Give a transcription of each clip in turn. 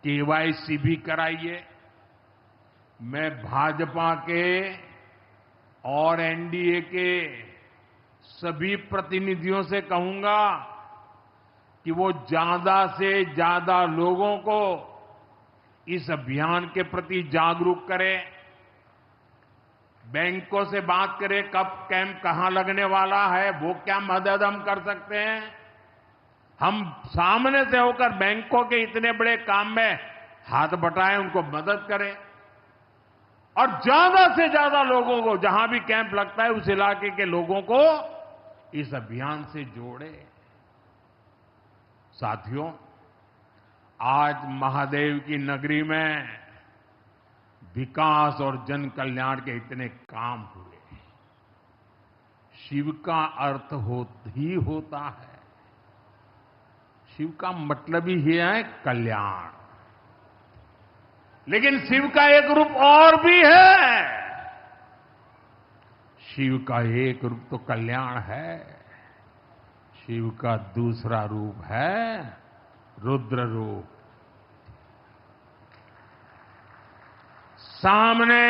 KYC भी कराइए। मैं भाजपा के और एनडीए के सभी प्रतिनिधियों से कहूंगा कि वो ज्यादा से ज्यादा लोगों को इस अभियान के प्रति जागरूक करें। बैंकों से बात करें कब कैंप कहां लगने वाला है, वो क्या मदद हम कर सकते हैं। हम सामने से होकर बैंकों के इतने बड़े काम में हाथ बटाएं, उनको मदद करें और ज्यादा से ज्यादा लोगों को, जहां भी कैंप लगता है उस इलाके के लोगों को इस अभियान से जोड़े। साथियों, आज महादेव की नगरी में विकास और जन कल्याण के इतने काम हुए। शिव का अर्थ ही होता है, शिव का मतलब ही है कल्याण। लेकिन शिव का एक रूप और भी है। शिव का एक रूप तो कल्याण है, शिव का दूसरा रूप है रुद्र रूप। सामने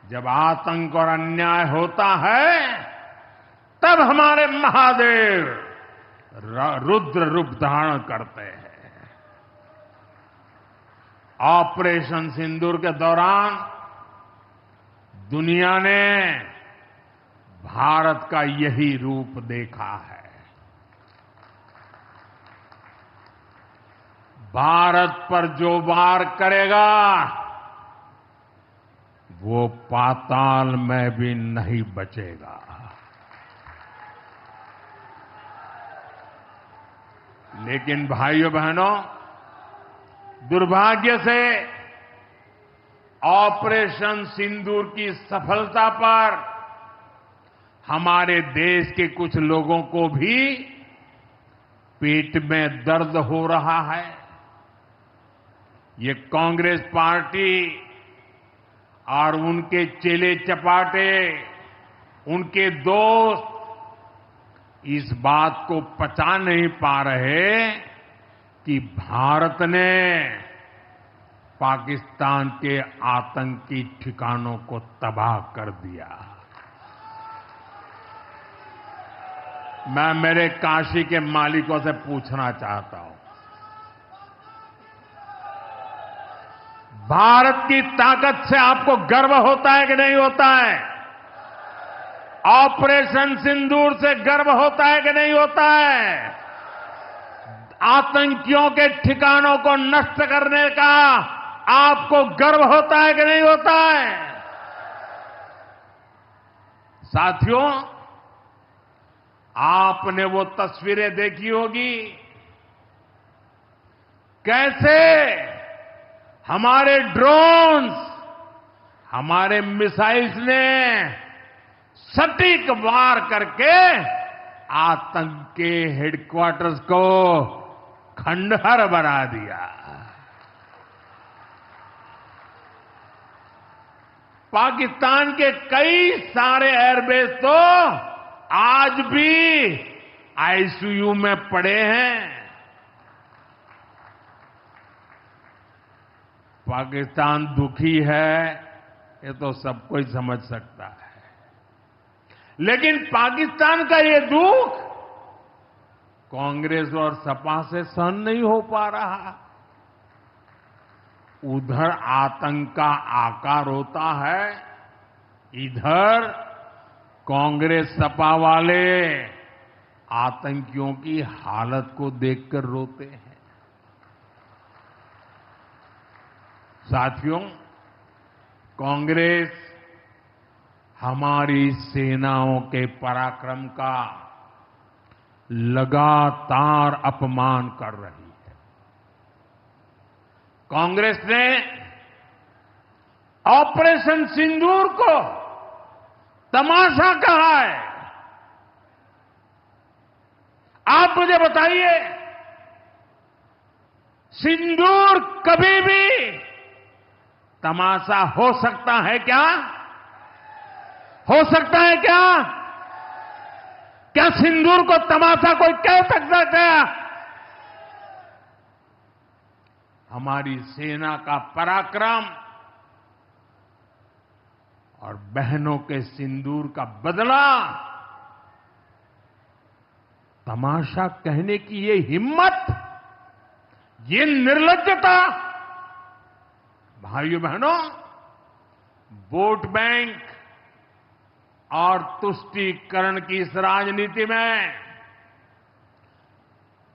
जब आतंक और अन्याय होता है, तब हमारे महादेव रुद्र रूप धारण करते हैं। ऑपरेशन सिंदूर के दौरान दुनिया ने भारत का यही रूप देखा है। भारत पर जो वार करेगा वो पाताल में भी नहीं बचेगा। लेकिन भाइयों बहनों, दुर्भाग्य से ऑपरेशन सिंदूर की सफलता पर हमारे देश के कुछ लोगों को भी पेट में दर्द हो रहा है। ये कांग्रेस पार्टी और उनके चेले चपाटे, उनके दोस्त इस बात को पचा नहीं पा रहे कि भारत ने पाकिस्तान के आतंकी ठिकानों को तबाह कर दिया। मैं मेरे काशी के मालिकों से पूछना चाहता हूं, भारत की ताकत से आपको गर्व होता है कि नहीं होता है? ऑपरेशन सिंदूर से गर्व होता है कि नहीं होता है? आतंकियों के ठिकानों को नष्ट करने का आपको गर्व होता है कि नहीं होता है? साथियों, आपने वो तस्वीरें देखी होगी, कैसे हमारे ड्रोन्स, हमारे मिसाइल्स ने सटीक वार करके आतंक के हेडक्वार्टर्स को खंडहर बना दिया। पाकिस्तान के कई सारे एयरबेस तो आज भी आईसीयू में पड़े हैं। पाकिस्तान दुखी है, ये तो सब कोई समझ सकता है। लेकिन पाकिस्तान का ये दुख कांग्रेस और सपा से सहन नहीं हो पा रहा। उधर आतंक का आकार होता है, इधर कांग्रेस सपा वाले आतंकियों की हालत को देखकर रोते हैं। साथियों, कांग्रेस हमारी सेनाओं के पराक्रम का लगातार अपमान कर रही है। कांग्रेस ने ऑपरेशन सिंदूर को तमाशा कहा है। आप मुझे बताइए, सिंदूर कभी भी तमाशा हो सकता है क्या? हो सकता है क्या? क्या सिंदूर को तमाशा कोई कह सकता है? हमारी सेना का पराक्रम और बहनों के सिंदूर का बदला, तमाशा कहने की ये हिम्मत, ये निर्लज्जता, भाइयों बहनों, वोट बैंक और तुष्टीकरण की इस राजनीति में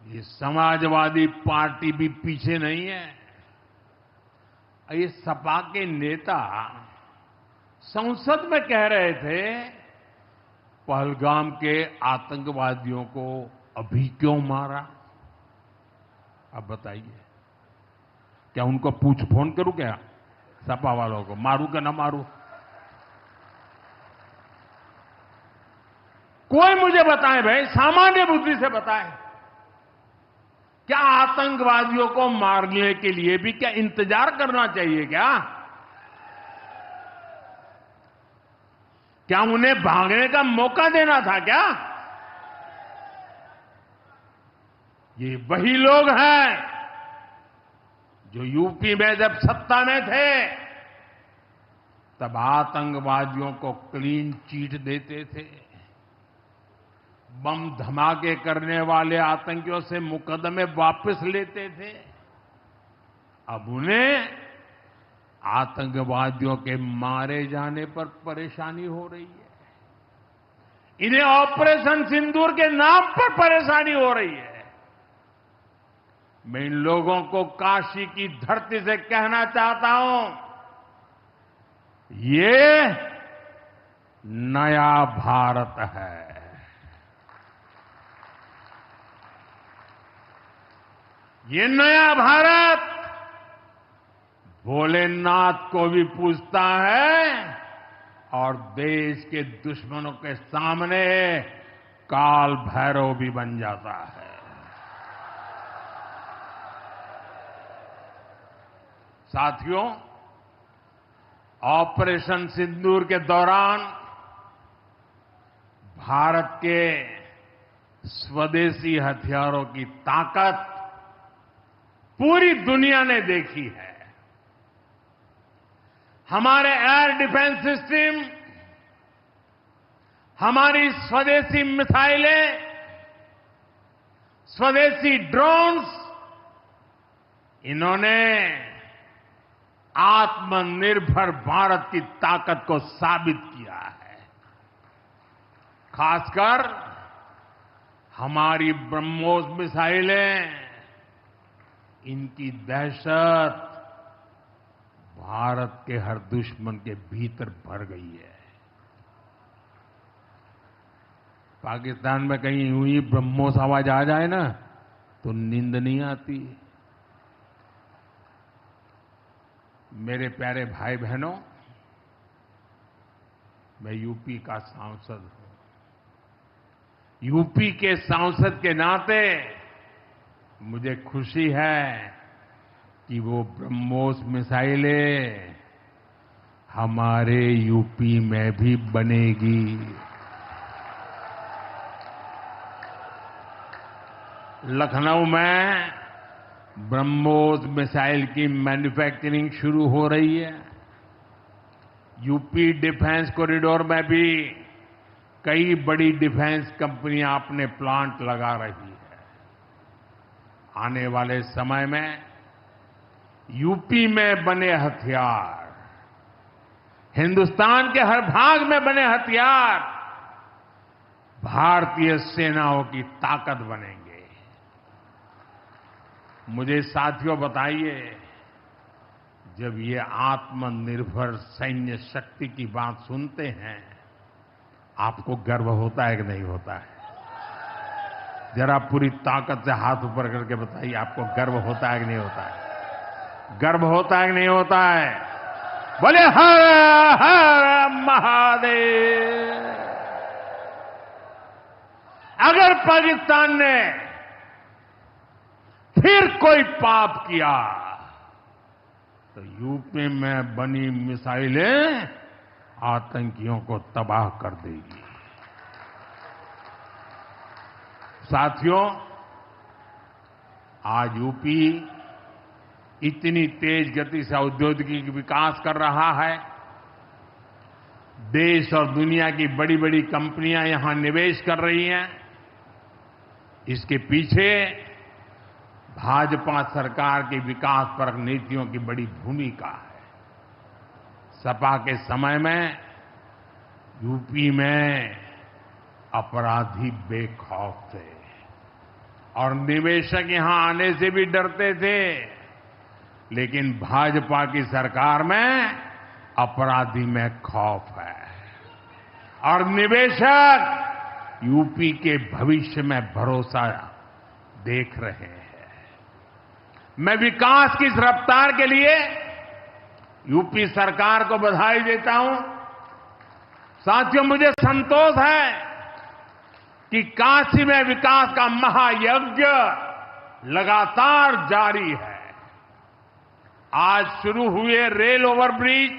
ये समाजवादी पार्टी भी पीछे नहीं है। ये सपा के नेता संसद में कह रहे थे, पहलगाम के आतंकवादियों को अभी क्यों मारा? अब बताइए, क्या उनको पूछ फोन करूं क्या सपा वालों को, मारूं क्या ना मारूं? कोई मुझे बताए भाई, सामान्य बुद्धि से बताए, क्या आतंकवादियों को मारने के लिए भी क्या इंतजार करना चाहिए क्या? क्या उन्हें भागने का मौका देना था क्या? ये वही लोग हैं जो यूपी में जब सत्ता में थे तब आतंकवादियों को क्लीन चिट देते थे, बम धमाके करने वाले आतंकियों से मुकदमे वापस लेते थे। अब उन्हें आतंकवादियों के मारे जाने पर परेशानी हो रही है। इन्हें ऑपरेशन सिंदूर के नाम पर परेशानी हो रही है। मैं इन लोगों को काशी की धरती से कहना चाहता हूं, ये नया भारत है। ये नया भारत भोलेनाथ को भी पूजता है और देश के दुश्मनों के सामने काल भैरव भी बन जाता है। साथियों, ऑपरेशन सिंदूर के दौरान भारत के स्वदेशी हथियारों की ताकत पूरी दुनिया ने देखी है। हमारे एयर डिफेंस सिस्टम, हमारी स्वदेशी मिसाइलें, स्वदेशी ड्रोन्स, इन्होंने आत्मनिर्भर भारत की ताकत को साबित किया है। खासकर हमारी ब्रह्मोस मिसाइलें, इनकी दहशत भारत के हर दुश्मन के भीतर भर गई है। पाकिस्तान में कहीं यूं ही ब्रह्मोस आवाज आ जाए ना तो नींद नहीं आती। मेरे प्यारे भाई बहनों, मैं यूपी का सांसद हूं। यूपी के सांसद के नाते मुझे खुशी है कि वो ब्रह्मोस मिसाइलें हमारे यूपी में भी बनेगी। लखनऊ में ब्रह्मोस मिसाइल की मैन्युफैक्चरिंग शुरू हो रही है। यूपी डिफेंस कॉरिडोर में भी कई बड़ी डिफेंस कंपनियां अपने प्लांट लगा रही है। आने वाले समय में यूपी में बने हथियार, हिंदुस्तान के हर भाग में बने हथियार भारतीय सेनाओं की ताकत बनेंगे। मुझे साथियों बताइए, जब ये आत्मनिर्भर सैन्य शक्ति की बात सुनते हैं, आपको गर्व होता है कि नहीं होता है? जरा पूरी ताकत से हाथ ऊपर करके बताइए, आपको गर्व होता है कि नहीं होता है? गर्व होता है कि नहीं होता है? बोले हर हर महादेव। अगर पाकिस्तान ने फिर कोई पाप किया तो यूपी में बनी मिसाइलें आतंकियों को तबाह कर देगी। साथियों, आज यूपी इतनी तेज गति से औद्योगिक विकास कर रहा है। देश और दुनिया की बड़ी बड़ी कंपनियां यहां निवेश कर रही हैं। इसके पीछे भाजपा सरकार की विकासपरक नीतियों की बड़ी भूमिका है। सपा के समय में यूपी में अपराधी बेखौफ थे और निवेशक यहां आने से भी डरते थे, लेकिन भाजपा की सरकार में अपराधी में खौफ है और निवेशक यूपी के भविष्य में भरोसा देख रहे हैं। मैं विकास की इस रफ्तार के लिए यूपी सरकार को बधाई देता हूं। साथियों, मुझे संतोष है कि काशी में विकास का महायज्ञ लगातार जारी है। आज शुरू हुए रेल ओवरब्रिज,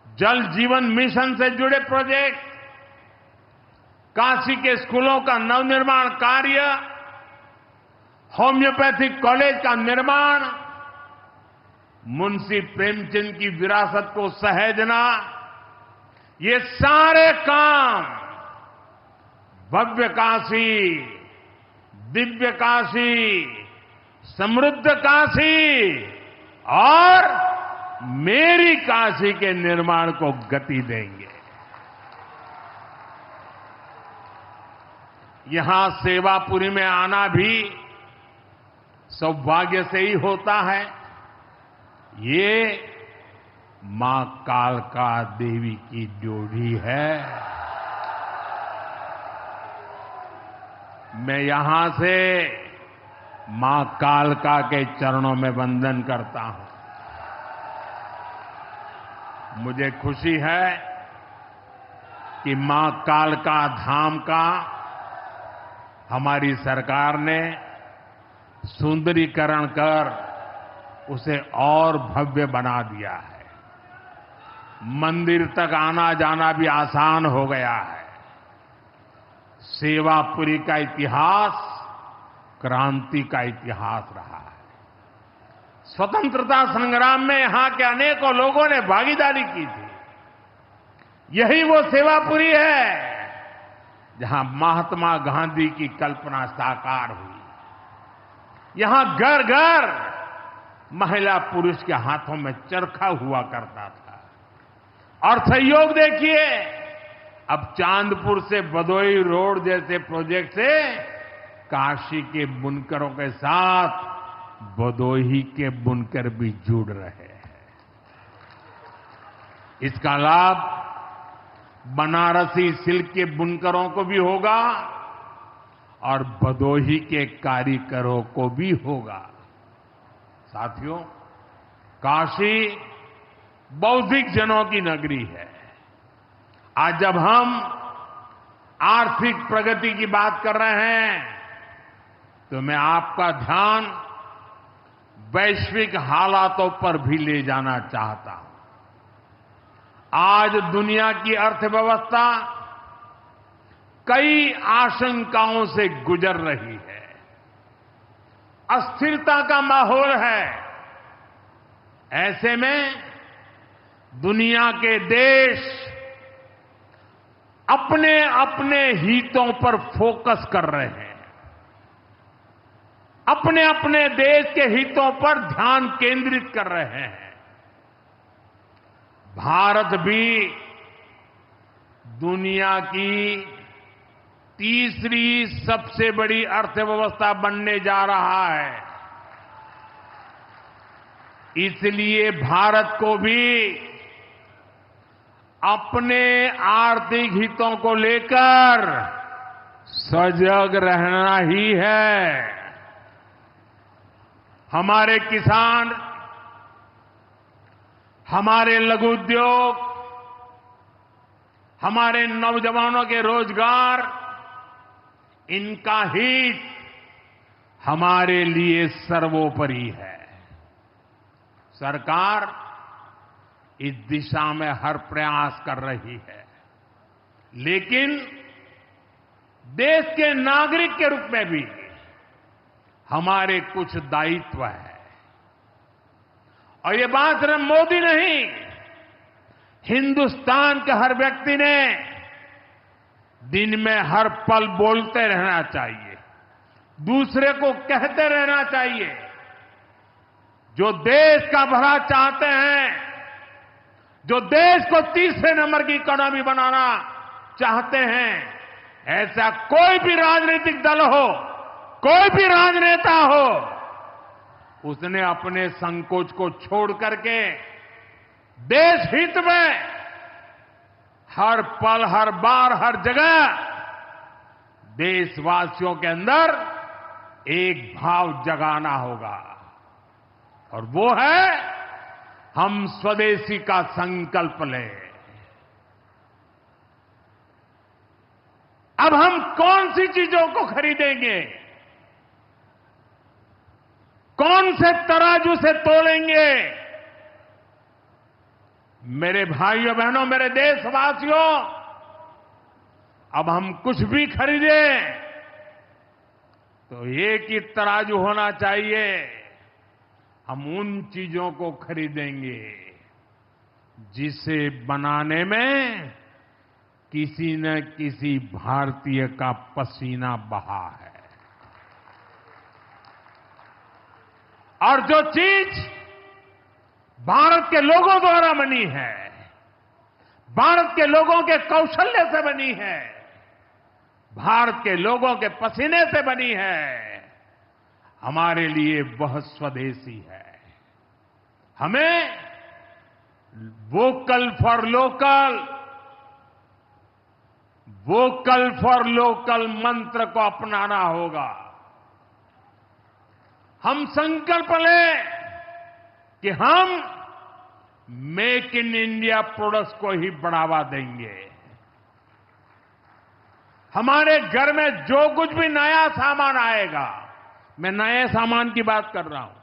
जल जीवन मिशन से जुड़े प्रोजेक्ट, काशी के स्कूलों का नवनिर्माण कार्य, होम्योपैथिक कॉलेज का निर्माण, मुंशी प्रेमचंद की विरासत को सहेजना, ये सारे काम भव्य काशी, दिव्य काशी, समृद्ध काशी और मेरी काशी के निर्माण को गति देंगे। यहां सेवापुरी में आना भी सौभाग्य से ही होता है। ये मां कालका देवी की ड्योढ़ी है। मैं यहां से मां कालका के चरणों में वंदन करता हूं। मुझे खुशी है कि मां कालका धाम का हमारी सरकार ने सुंदरीकरण कर उसे और भव्य बना दिया है। मंदिर तक आना जाना भी आसान हो गया है। सेवापुरी का इतिहास क्रांति का इतिहास रहा है। स्वतंत्रता संग्राम में यहां के अनेकों लोगों ने भागीदारी की थी। यही वो सेवापुरी है जहां महात्मा गांधी की कल्पना साकार हुई। यहां घर घर महिला पुरुष के हाथों में चरखा हुआ करता था। और सहयोग देखिए, अब चांदपुर से भदोही रोड जैसे प्रोजेक्ट से काशी के बुनकरों के साथ भदोही के बुनकर भी जुड़ रहे हैं। इसका लाभ बनारसी सिल्क के बुनकरों को भी होगा और भदोही के कारीगरों को भी होगा। साथियों, काशी बौद्धिक जनों की नगरी है। आज जब हम आर्थिक प्रगति की बात कर रहे हैं तो मैं आपका ध्यान वैश्विक हालातों पर भी ले जाना चाहता हूं। आज दुनिया की अर्थव्यवस्था कई आशंकाओं से गुजर रही है। अस्थिरता का माहौल है। ऐसे में दुनिया के देश अपने अपने हितों पर फोकस कर रहे हैं। अपने अपने देश के हितों पर ध्यान केंद्रित कर रहे हैं। भारत भी दुनिया की तीसरी सबसे बड़ी अर्थव्यवस्था बनने जा रहा है। इसलिए भारत को भी अपने आर्थिक हितों को लेकर सजग रहना ही है। हमारे किसान, हमारे लघु उद्योग, हमारे नौजवानों के रोजगार, इनका हित हमारे लिए सर्वोपरि है। सरकार इस दिशा में हर प्रयास कर रही है, लेकिन देश के नागरिक के रूप में भी हमारे कुछ दायित्व है। और ये बात सिर्फ मोदी नहीं, हिंदुस्तान के हर व्यक्ति ने दिन में हर पल बोलते रहना चाहिए, दूसरे को कहते रहना चाहिए। जो देश का भला चाहते हैं, जो देश को तीसरे नंबर की इकोनॉमी बनाना चाहते हैं, ऐसा कोई भी राजनीतिक दल हो, कोई भी राजनेता हो, उसने अपने संकोच को छोड़ करके देश हित में हर पल, हर बार, हर जगह देशवासियों के अंदर एक भाव जगाना होगा, और वो है हम स्वदेशी का संकल्प लें। अब हम कौन सी चीजों को खरीदेंगे, कौन से तराजू से तोलेंगे? मेरे भाइयों बहनों, मेरे देशवासियों, अब हम कुछ भी खरीदें तो एक ही तराजू होना चाहिए। हम उन चीजों को खरीदेंगे जिसे बनाने में किसी न किसी भारतीय का पसीना बहा है, और जो चीज भारत के लोगों द्वारा बनी है, भारत के लोगों के कौशल्य से बनी है, भारत के लोगों के पसीने से बनी है, हमारे लिए वह स्वदेशी है। हमें vocal for local, vocal for local मंत्र को अपनाना होगा। हम संकल्प लें कि हम मेक इन इंडिया प्रोडक्ट्स को ही बढ़ावा देंगे। हमारे घर में जो कुछ भी नया सामान आएगा, मैं नए सामान की बात कर रहा हूं,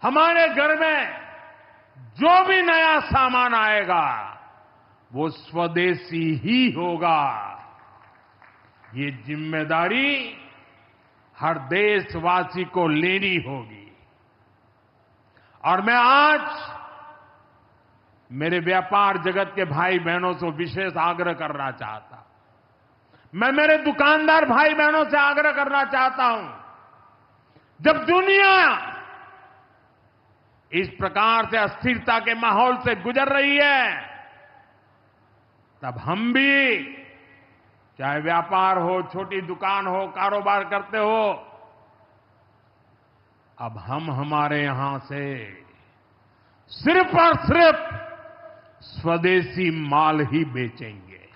हमारे घर में जो भी नया सामान आएगा वो स्वदेशी ही होगा। ये जिम्मेदारी हर देशवासी को लेनी होगी। और मैं आज मेरे व्यापार जगत के भाई बहनों से विशेष आग्रह करना चाहता हूं, मैं मेरे दुकानदार भाई बहनों से आग्रह करना चाहता हूं, जब दुनिया इस प्रकार से अस्थिरता के माहौल से गुजर रही है, तब हम भी, चाहे व्यापार हो, छोटी दुकान हो, कारोबार करते हो, अब हम हमारे यहां से सिर्फ और सिर्फ स्वदेशी माल ही बेचेंगे।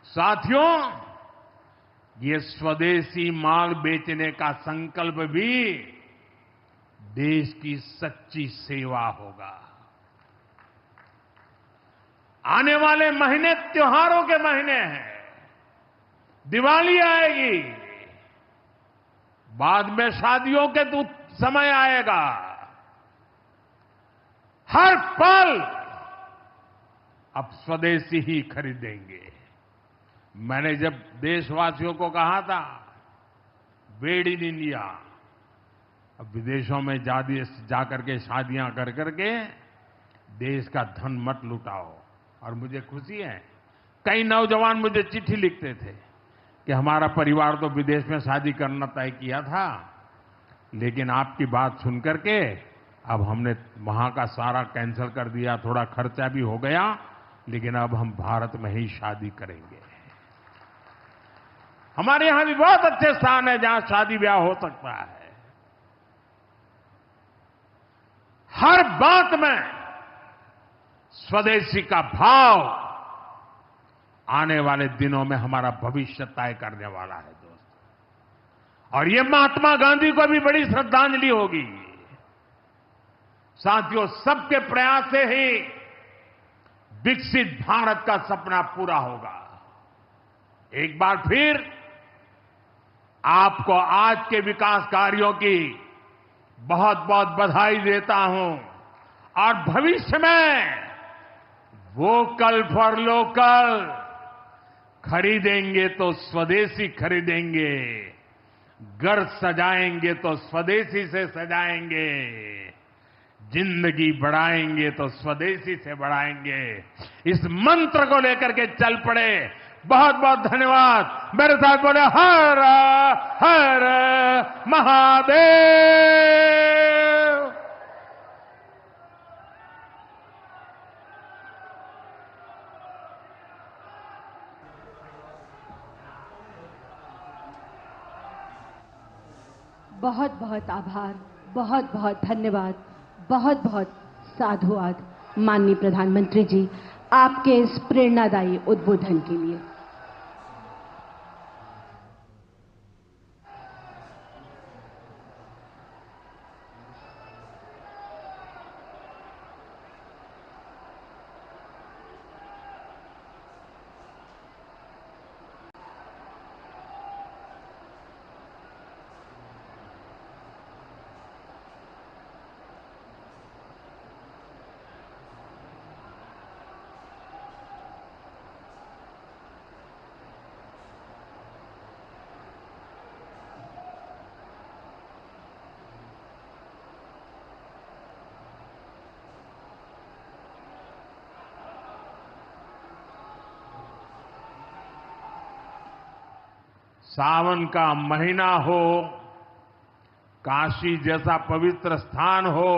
साथियों, ये स्वदेशी माल बेचने का संकल्प भी देश की सच्ची सेवा होगा। आने वाले महीने त्योहारों के महीने हैं, दिवाली आएगी, बाद में शादियों के समय आएगा। हर पल अब स्वदेशी ही खरीदेंगे। मैंने जब देशवासियों को कहा था मेड इन इंडिया, अब विदेशों में जाकर के शादियां कर करके देश का धन मत लुटाओ, और मुझे खुशी है कई नौजवान मुझे चिट्ठी लिखते थे कि हमारा परिवार तो विदेश में शादी करना तय किया था, लेकिन आपकी बात सुनकर के अब हमने वहां का सारा कैंसिल कर दिया, थोड़ा खर्चा भी हो गया, लेकिन अब हम भारत में ही शादी करेंगे। हमारे यहां भी बहुत अच्छे स्थान है जहां शादी ब्याह हो सकता है। हर बात में स्वदेशी का भाव आने वाले दिनों में हमारा भविष्य तय करने वाला है दोस्तों, और ये महात्मा गांधी को भी बड़ी श्रद्धांजलि होगी। साथियों, सबके प्रयास से ही विकसित भारत का सपना पूरा होगा। एक बार फिर आपको आज के विकास कार्यों की बहुत बहुत बधाई देता हूं, और भविष्य में वोकल फॉर लोकल खरीदेंगे तो स्वदेशी खरीदेंगे, घर सजाएंगे तो स्वदेशी से सजाएंगे, जिंदगी बढ़ाएंगे तो स्वदेशी से बढ़ाएंगे। इस मंत्र को लेकर के चल पड़े। बहुत बहुत धन्यवाद। मेरे साथ बोले हर हर महादेव। बहुत बहुत आभार, बहुत बहुत धन्यवाद, बहुत बहुत साधुवाद माननीय प्रधानमंत्री जी आपके इस प्रेरणादायी उद्बोधन के लिए। सावन का महीना हो, काशी जैसा पवित्र स्थान हो,